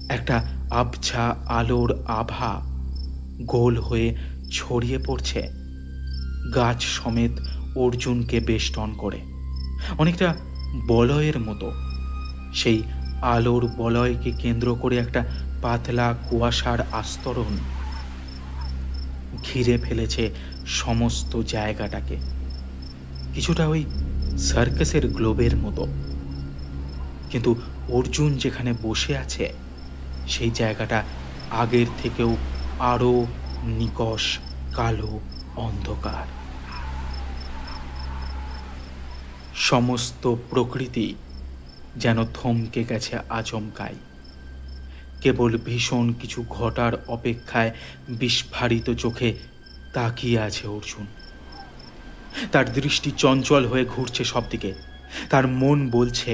একটা আবছা আলোর আভা গোল হয়ে ছড়িয়ে পড়ছে গাছ সমেত অর্জুনকে বেষ্টন করে, অনেকটা বলয়ের মতো। সেই আলোর বলয়কে কেন্দ্র করে একটা পাতলা কুয়াশার আস্তরণ ঘিরে ফেলেছে সমস্ত জায়গাটাকে, কিছুটা ওই সার্কাসের গ্লোবের মতো। কিন্তু অর্জুন যেখানে বসে আছে সেই জায়গাটা আগের থেকেও আরো নিকষ কালো অন্ধকার। সমস্ত প্রকৃতি যেন থমকে গেছে আচমকাই। কেবল ভীষণ কিছু ঘটার অপেক্ষায় বিস্ফারিত চোখে তাকিয়ে আছে অর্জুন। তার দৃষ্টি চঞ্চল হয়ে ঘুরছে সব দিকে। তার মন বলছে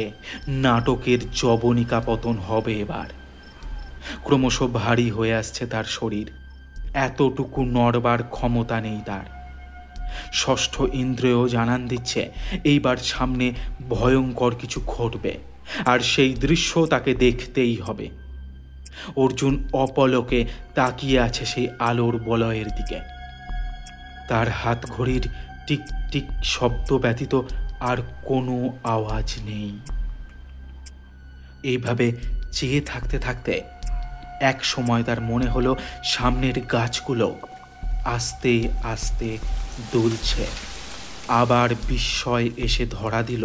নাটকের যবনিকা পতন হবে এবার। ক্রমশ ভারী হয়ে আসছে তার শরীর, এতটুকু নড়বার ক্ষমতা নেই তার। ষষ্ঠ ইন্দ্রিয় জানান দিচ্ছে এইবার সামনে ভয়ঙ্কর কিছু ঘটবে, আর সেই দৃশ্য তাকে দেখতেই হবে। অর্জুন অপলকে তাকিয়ে আছে সেই আলোর বলয়ের দিকে। তার হাত ঘড়ির টিক টিক শব্দ ব্যতীত আর কোনো আওয়াজ নেই। এইভাবে চেয়ে থাকতে থাকতে এক সময় তার মনে হলো সামনের গাছগুলো আস্তে আস্তে দুলছে। আবার বিস্ময় এসে ধরা দিল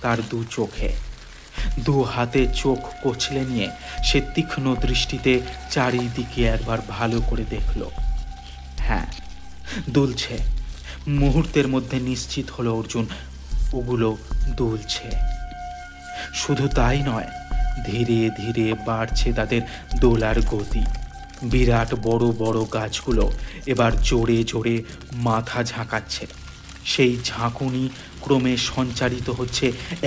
তার দু চোখে। দু হাতে চোখ কচলে নিয়ে সে তীক্ষ্ণ দৃষ্টিতে চারিদিকে একবার ভালো করে দেখল। হ্যাঁ, দুলছে। মুহূর্তের মধ্যে নিশ্চিত হলো অর্জুন, ওগুলো দুলছে। শুধু তাই নয়, ধীরে ধীরে বাড়ছে তাদের দোলার গতি। বিরাট বড় বড় গাছগুলো এবার জোরে জোরে মাথা ঝাঁকাচ্ছে। সেই ঝাঁকুনি ক্রমে সঞ্চারিত হচ্ছে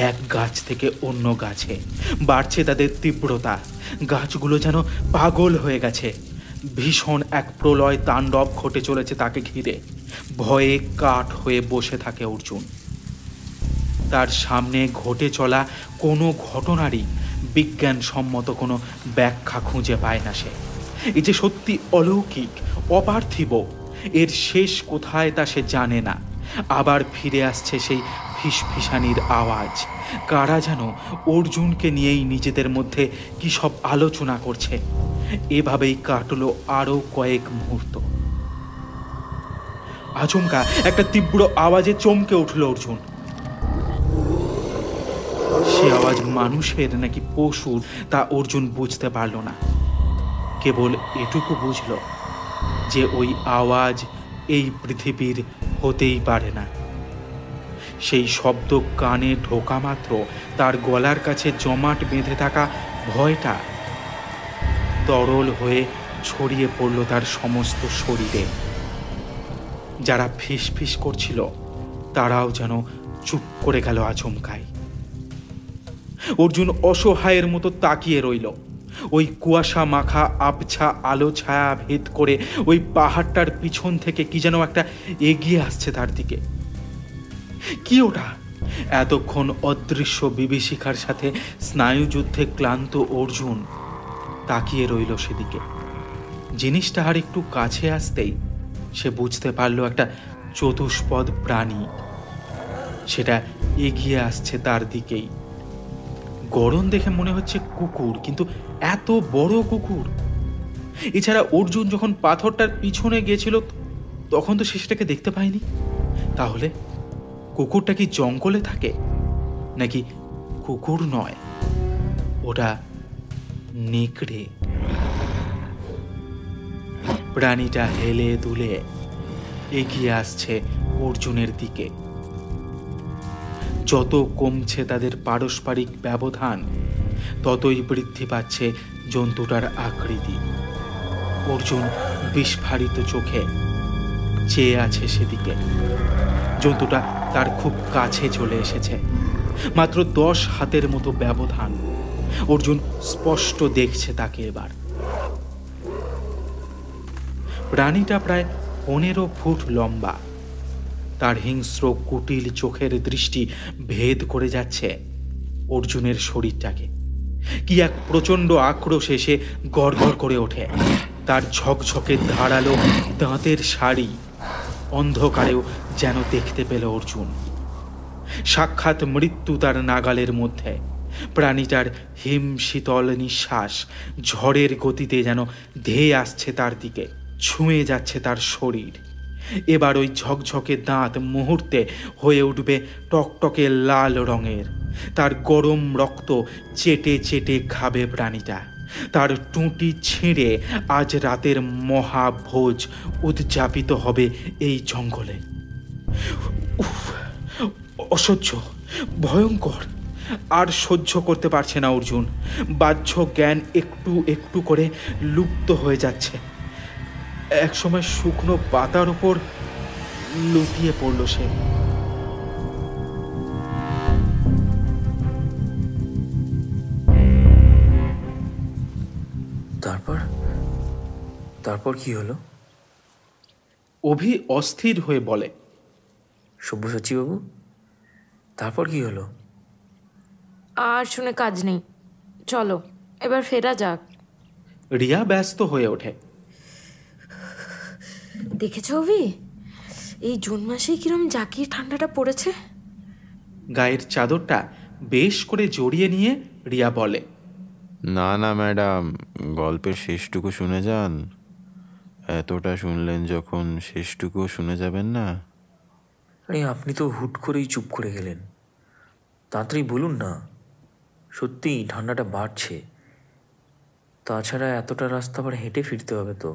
এক গাছ থেকে অন্য গাছে। বাড়ছে তাদের তীব্রতা। গাছগুলো যেন পাগল হয়ে গেছে। ভীষণ এক প্রলয় তাণ্ডব ঘটে চলেছে তাকে ঘিরে। ভয়ে কাঠ হয়ে বসে থাকে অর্জুন। তার সামনে ঘটে চলা কোনো ঘটনারই বিজ্ঞানসম্মত কোনো ব্যাখ্যা খুঁজে পায় না সে। এই যে সত্যি অলৌকিক, অপার্থিব, এর শেষ কোথায় তা সে জানে না। আবার ফিরে আসছে সেই ফিসফিসানির আওয়াজ। কারা যেন অর্জুনকে নিয়েই নিজেদের মধ্যে কি সব আলোচনা করছে। এভাবেই কাটলো আরো কয়েক মুহূর্ত। আচমকা একটা তীব্র আওয়াজে চমকে উঠল অর্জুন। সে আওয়াজ মানুষের নাকি পশুর তা অর্জুন বুঝতে পারল না। কেবল এটুকু বুঝল যে ওই আওয়াজ এই পৃথিবীর হতেই পারে না। সেই শব্দ কানে ঢোকা মাত্র তার গলার কাছে জমাট বেঁধে থাকা ভয়টা তরল হয়ে ছড়িয়ে পড়ল তার সমস্ত শরীরে। যারা ফিস ফিস করছিল তারাও যেন চুপ করে গেল আচমকাই। অর্জুন অসহায়ের মতো তাকিয়ে রইল। ওই কুয়াশা মাখা আবছা আলো ছায়া ভেদ করে ওই পাহাড়টার পিছন থেকে কি যেন একটা এগিয়ে আসছে তার দিকে। কি ওটা? এতক্ষণ অদৃশ্য বিভীষিকার সাথে স্নায়ুযুদ্ধে ক্লান্ত অর্জুন তাকিয়ে রইল সেদিকে। জিনিসটা আর একটু কাছে আসতেই সে বুঝতে পারল একটা চতুষ্পদ প্রাণী। সেটা এগিয়ে আসছে তার দিকেই। গড়ন দেখে মনে হচ্ছে কুকুর, কিন্তু এত বড় কুকুর। এছাড়া অর্জুন যখন পাথরটার পিছনে গিয়েছিল তখন তো সে সেটাকে দেখতে পায়নি। তাহলে কুকুরটা কি জঙ্গলে থাকে? নাকি কুকুর নয়, ওটা নেকড়ে। প্রাণীটা হেলে দুলে এগিয়ে আসছে অর্জুনের দিকে। যত কমছে তাদের পারস্পরিক ব্যবধান ততই বৃদ্ধি পাচ্ছে জন্তুটার আকৃতি। অর্জুন বিস্ফারিত চোখে চেয়ে আছে সেদিকে। জন্তুটা তার খুব কাছে চলে এসেছে, মাত্র 10 হাতের মতো ব্যবধান। অর্জুন স্পষ্ট দেখছে তাকে এবার। প্রাণীটা প্রায় 15 ফুট লম্বা। তার হিংস্র কুটিল চোখের দৃষ্টি ভেদ করে যাচ্ছে অর্জুনের শরীরটাকে। কি এক প্রচণ্ড আক্রোশ এসে গড়গড় করে ওঠে। তার ঝকঝকে ধারালো দাঁতের শাড়ি অন্ধকারেও যেন দেখতে পেল অর্জুন। সাক্ষাৎ মৃত্যু তার নাগালের মধ্যে। প্রাণীটার হিম শীতল নিঃশ্বাস ঝড়ের গতিতে যেন ধেয়ে আসছে তার দিকে, ছুঁয়ে যাচ্ছে তার শরীর। এবার ওই ঝকঝকে দাঁত মুহূর্তে হয়ে উঠবে টকটকে লাল রঙের। তার গরম রক্ত চেটে চেটে খাবে প্রাণীটা। তার টুঁটি ছিঁড়ে আজ রাতের মহাভোজ উদযাপিত হবে এই জঙ্গলে। উফ, অসহ্য, ভয়ঙ্কর। আর সহ্য করতে পারছে না অর্জুন। বাহ্য জ্ঞান একটু একটু করে লুপ্ত হয়ে যাচ্ছে। একসময় শুকনো পাতার উপর লুটিয়ে পড়ল সে। তারপর কি হলো? অভি অস্থির হয়ে বলে, সব্যসাচী বাবু, তারপর কি হলো? আর শুনে কাজ নেই, চলো এবার ফেরা যাক। রিয়া ব্যস্ত হয়ে ওঠে। দেখেছ অভি, এই জুন মাসেই কিরম জাকির ঠান্ডাটা পড়েছে। গায়ের চাদরটা বেশ করে জড়িয়ে নিয়ে রিয়া বলে, না না ম্যাডাম, গল্পের শেষটুকু শুনে যান। এতটা শুনলেন যখন, শেষটুকুও শুনে যাবেন না? আরে আপনি তো হুট করেই চুপ করে গেলেন। তাড়াতাড়ি বলুন না। সত্যিই ঠান্ডাটা বাড়ছে। তাছাড়া এতটা রাস্তা আবার হেঁটে ফিরতে হবে তো।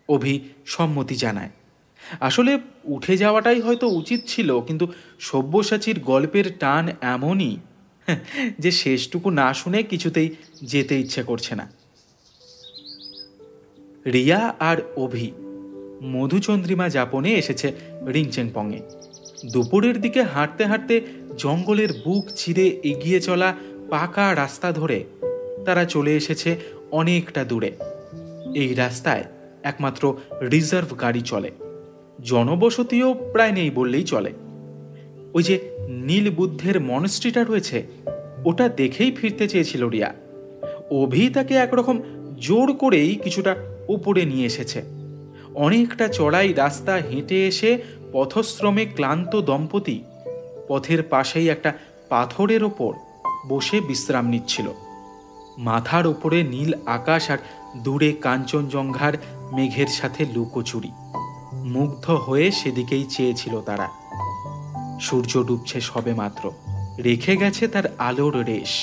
অভি সম্মতি জানায়। আসলে উঠে যাওয়াটাই হয়তো উচিত ছিল, কিন্তু সব্যসাচীর গল্পের টান এমনই যে শেষটুকু না শুনে কিছুতেই যেতে ইচ্ছে করছে না। রিয়া আর অভি মধুচন্দ্রিমা যাপনে এসেছে রিংচেংপংয়ে। দুপুরের দিকে হাঁটতে হাঁটতে জঙ্গলের বুক চিরে এগিয়ে চলা পাকা রাস্তা ধরে তারা চলে এসেছে অনেকটা দূরে। এই রাস্তায় একমাত্র রিজার্ভ গাড়ি চলে, জনবসতিও প্রায় নেই বললেই চলে। ওই যে নীল বুদ্ধের মনস্ট্রিটা রয়েছে, ওটা দেখেই ফিরতে চেয়েছিল রিয়া। অভি তাকে একরকম জোর করেই কিছুটা উপরে নিয়ে এসেছে। অনেকটা চড়াই রাস্তা হেঁটে এসে পথশ্রমে ক্লান্ত দম্পতি পথের পাশেই একটা পাথরের ওপর বসে বিশ্রাম নিচ্ছিল। মাথার ওপরে নীল আকাশ আর দূরে কাঞ্চনজঙ্ঘার মেঘের সাথে লুকোচুরি। মুগ্ধ হয়ে সেদিকেই চেয়েছিল তারা। সূর্য ডুবছে সবে মাত্র, রেখে গেছে তার আলোর রেশ,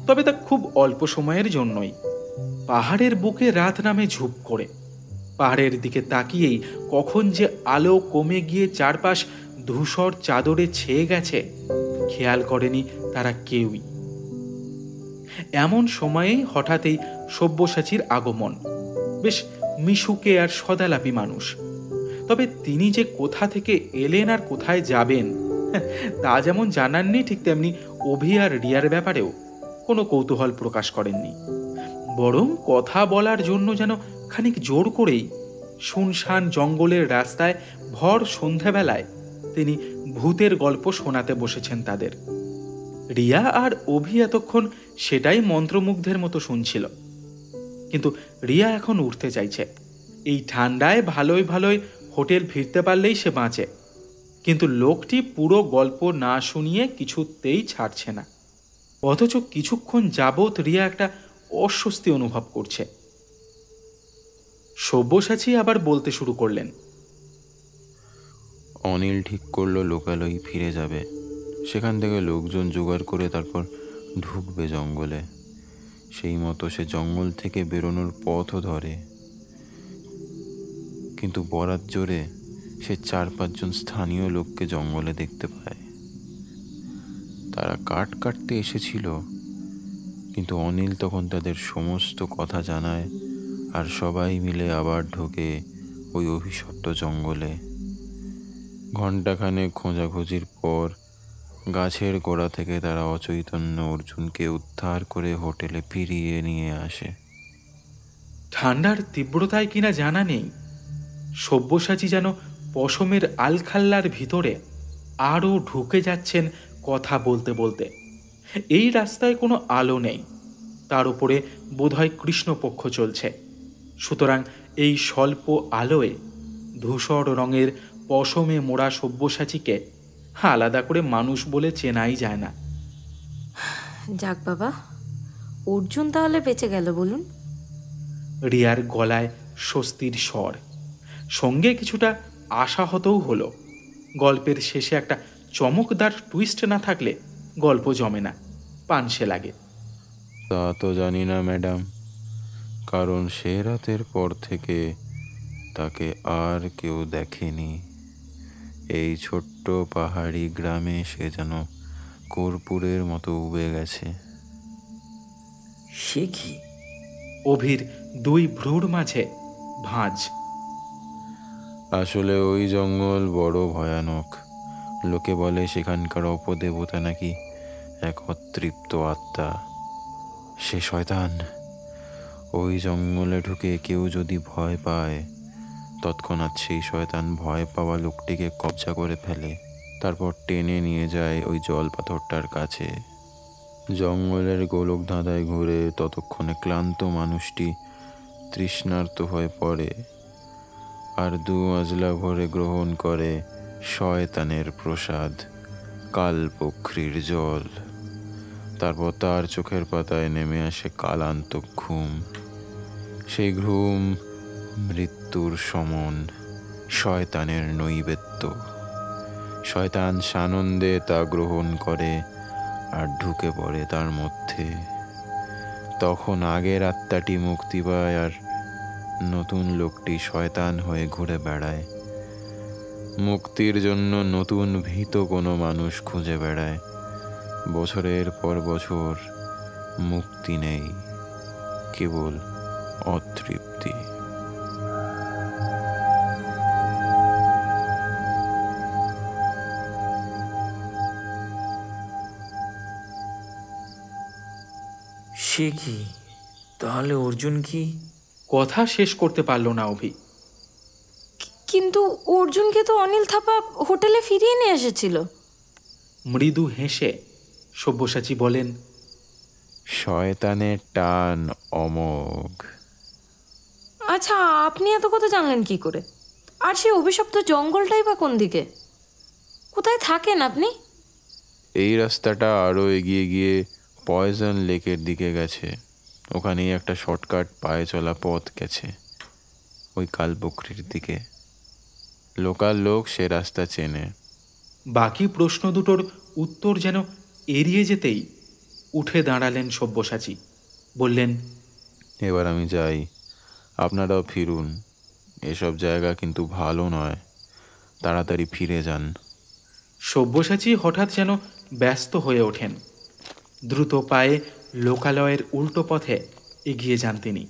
তবে তা খুব অল্প সময়ের জন্যই। পাহাড়ের বুকে রাত নামে ঝুপ করে। পাহাড়ের দিকে তাকিয়েই কখন যে আলো কমে গিয়ে চারপাশ ধূসর চাদরে ছেয়ে গেছে খেয়াল করেনি তারা কেউই। এমন সময়েই হঠাৎই সব্যসাচীর আগমন। বেশ মিশুকে আর সদালাপি মানুষ, তবে তিনি যে কোথা থেকে এলেন আর কোথায় যাবেন তা যেমন জানাননি, ঠিক তেমনি অভি আর রিয়ার ব্যাপারেও কোনো কৌতূহল প্রকাশ করেননি। বরং কথা বলার জন্য যেন খানিক জোর করেই শুনশান জঙ্গলের রাস্তায় ভর সন্ধ্যাবেলায় তিনি ভূতের গল্প শোনাতে বসেছেন তাদের। রিয়া আর অভি এতক্ষণ সেটাই মন্ত্রমুগ্ধের মতো শুনছিল, কিন্তু রিয়া এখন উঠতে চাইছে। এই ঠান্ডায় ভালোই ভালোই হোটেল ফিরতে পারলেই সে বাঁচে, কিন্তু লোকটি পুরো গল্প না শুনিয়ে কিছুতেই ছাড়ছে না। অথচ কিছুক্ষণ যাবৎ রিয়া একটা অস্বস্তি অনুভব করছে। সব্যসাচী আবার বলতে শুরু করলেন, অনিল ঠিক করলো লোকালয় ফিরে যাবে, সেখান থেকে লোকজন জোগাড় করে তারপর ঢুকবে জঙ্গলে। সেই মতো সে জঙ্গল থেকে বেরোনোর পথও ধরে, কিন্তু বরাত জোরে সে 4-5 জন স্থানীয় লোককে জঙ্গলে দেখতে পায়। তারা কাঠ কাটতে এসেছিল, কিন্তু অনিল তখন তাদের সমস্ত কথা জানায়, আর সবাই মিলে আবার ঢোকে ওই অভিশপ্ত জঙ্গলে। ঘণ্টাখানেক খোঁজাখুঁজির পর গাছের গোড়া থেকে তারা অচৈতন্য অর্জুনকে উদ্ধার করে হোটেলে ফিরিয়ে নিয়ে আসে। ঠান্ডার তীব্রতায় কিনা জানা নেই, সব্যসাচী যেন পশমের আলখাল্লার ভিতরে আরও ঢুকে যাচ্ছেন কথা বলতে বলতে। এই রাস্তায় কোনো আলো নেই, তার উপরে বোধহয় কৃষ্ণপক্ষ চলছে, সুতরাং এই স্বল্প আলোয় ধূসর রঙের পশমে মোড়া সব্যসাচীকে আলাদা করে মানুষ বলে চেনাই যায় না। যাক বাবা, অর্জুন তাহলে বেঁচে গেল বলুন। রিয়ার গলায় স্বস্তির স্বর, সঙ্গে কিছুটা আশাহতও হলো। গল্পের শেষে একটা চমকদার টুইস্ট না থাকলে গল্প জমে না, পানসে লাগে। তা তো জানি না ম্যাডাম, কারণ সে রাতের পর থেকে তাকে আর কেউ দেখেনি। এই ছোট্ট পাহাড়ি গ্রামে সে যেন কর্পূরের মতো উবে গেছে। সে কি? অভির দুই ভ্রুর মাঝে ভাঁজ। আসলে ওই জঙ্গল বড় ভয়ানক। লোকে বলে সেখানকার অপদেবতা নাকি এক অতৃপ্ত আত্মা, সে শয়তান। ওই জঙ্গলে ঢুকে কেউ যদি ভয় পায়, তৎক্ষণাৎ সেই শয়তান ভয় পাওয়া লোকটিকে কবজা করে ফেলে, তারপর টেনে নিয়ে যায় ওই জল পাথরটার কাছে। জঙ্গলের গোলক ধাঁধায় ঘুরে ততক্ষণে ক্লান্ত মানুষটি তৃষ্ণার্ত হয়ে পড়ে, আর দু আজলা ভরে গ্রহণ করে শয়তানের প্রসাদ, কালপক্ষীর জল। তারপর তার চোখের পাতায় নেমে আসে কালান্তক ঘুম। সেই ঘুম মৃত্যুর সমন, শয়তানের নৈবেদ্য। শয়তান সানন্দে তা গ্রহণ করে আর ঢুকে পড়ে তার মধ্যে। তখন আগের আত্মাটি মুক্তি পায়, আর নতুন লোকটি শয়তান হয়ে ঘুরে বেড়ায়। মুক্তির জন্য নতুন ভীত কোনো মানুষ খুঁজে বেড়ায়। বছরের পর বছর মুক্তি নেই, কেবল অতৃপ্তি। সে কি? তাহলে অর্জুন কি? কথা শেষ করতে পারল না অভি। কিন্তু অর্জুনকে তো অনিল থাপা হোটেলে ফিরিয়ে নিয়ে এসেছিল। মৃদু হেসে সব্যসাচী বলেন, শয়তানের টান অমোঘ। আচ্ছা, আপনি এত কথা জানলেন কি করে? আর সেই অভিশপ্ত জঙ্গলটাই বা কোন দিকে? কোথায় থাকেন আপনি? এই রাস্তাটা আরও এগিয়ে গিয়ে পয়জন লেকের দিকে গেছে। ওখানেই একটা শর্টকাট পায়ে চলা পথ গেছে ওই কালবকরির দিকে। লোকাল লোক সে রাস্তা চেনে। বাকি প্রশ্ন দুটোর উত্তর যেন এড়িয়ে যেতেই উঠে দাঁড়ালেন সব্যসাচী। বললেন, এবার আমি যাই, আপনারাও ফিরুন। এসব জায়গা কিন্তু ভালো নয়, তাড়াতাড়ি ফিরে যান। সব্যসাচী হঠাৎ যেন ব্যস্ত হয়ে ওঠেন। দ্রুত পায়ে লোকালয়ের উল্টো পথে এগিয়ে যান তিনি।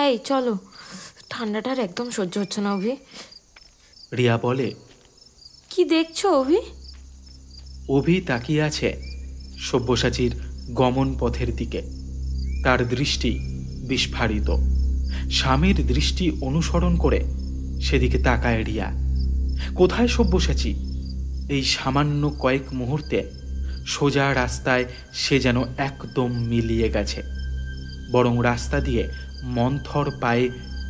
এই চলো, ঠান্ডাটার একদম সহ্য হচ্ছে না অভি। রিয়া বলে, কি দেখছো অভি? অভি তাকিয়ে আছে সব্যসাচীর গমন পথের দিকে। তার দৃষ্টি বিস্ফারিত। স্বামীর দৃষ্টি অনুসরণ করে সেদিকে তাকায় রিয়া। কোথায় সব্যসাচী? এই সামান্য কয়েক মুহূর্তে সোজা রাস্তায় সে যেন একদম মিলিয়ে গেছে, বরং রাস্তা দিয়ে মন্থর পায়ে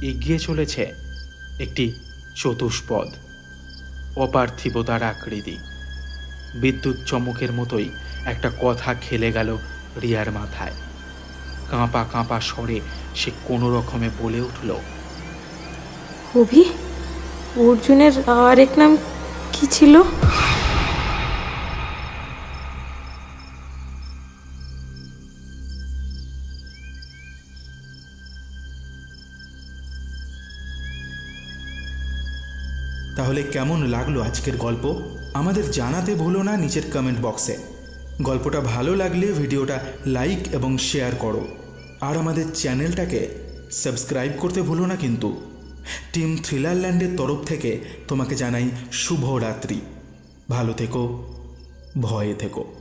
এগিয়ে চলেছে একটি চতুষ্পদ, অপার্থিবতার আকৃতি। বিদ্যুৎ চমকের মতোই একটা কথা খেলে গেল রিয়ার মাথায়। কাঁপা কাঁপা স্বরে সে কোনো রকমে বলে উঠল, অভি, অর্জুনের আরেক নাম কি ছিল? তাহলে কেমন লাগলো আজকের গল্প আমাদের জানাতে ভুলো না নিচের কমেন্ট বক্সে। গল্পটা ভালো লাগলে ভিডিওটা লাইক এবং শেয়ার করো, আর আমাদের চ্যানেলটাকে সাবস্ক্রাইব করতে ভুলো না কিন্তু। টিম থ্রিলারল্যান্ডের তরফ থেকে তোমাকে জানাই শুভ রাত্রি। ভালো থেকো, ভয়ে থেকো।